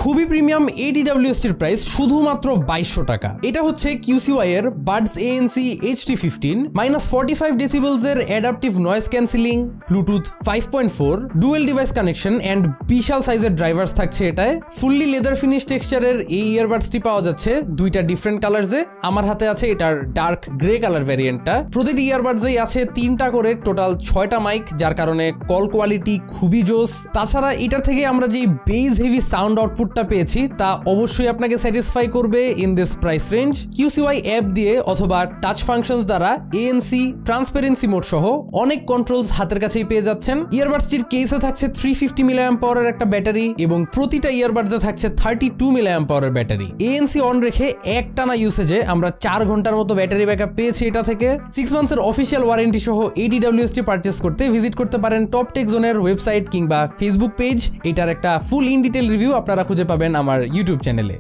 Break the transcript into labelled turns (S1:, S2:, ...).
S1: খুবই premium ADWST এর price শুধুমাত্র 2200 টাকা। এটা হচ্ছে QCY এর Buds ANC HD15 -45 ডেসিবেলস এর adaptive noise cancelling, Bluetooth 5.4, dual device connection and বিশাল সাইজের ড্রাইভার্স থাকছে এটায়। ফুললি লেদার ফিনিশ টেক্সচারের এই ইয়ারবাডসটি পাওয়া যাচ্ছে দুইটা ডিফারেন্ট কালারসে। আমার হাতে আছে এটার ডার্ক গ্রে কালার ভ্যারিয়েন্টটা। প্রতিটি ইয়ারবাডসেই আছে 3টা করে টোটাল 6টা মাইক, যার কারণে কল কোয়ালিটি খুবই জোস। তাছাড়া এটার থেকে আমরা যে বেস হেভি সাউন্ড আউটপুটটা পেয়েছি তা অবশ্যই আপনাকে স্যাটিসফাই করবে in this price range. QCY app দিয়ে অথবা টাচ ফাংশনস দ্বারা ANC, ট্রান্সপারেন্সি মোড সহ অনেক কন্ট্রোলস হাতের কাছেই পেয়ে যাচ্ছেন। ইয়ারবাডসটির কেসে থাকছে 350 mAh এর একটা ব্যাটারি এবং প্রতিটা ইয়ারবাডসে থাকছে 32 mAh এর ব্যাটারি। ANC অন রেখে একটানা ইউসেজে আমরা 4 ঘন্টার মতো ব্যাটারি ব্যাকআপ পেয়েছি এটা থেকে। 6 মান্থসের অফিসিয়াল ওয়ারেন্টি সহ ADWST পারচেস করতে ভিজিট করতে পারেন টপ টেক জোনের ওয়েবসাইট কিংবা ফেসবুক পেজ। এটার একটা ফুল ইন ডিটেল রিভিউ আপনারা খুঁজে পাবেন আমার ইউটিউব চ্যানেলে।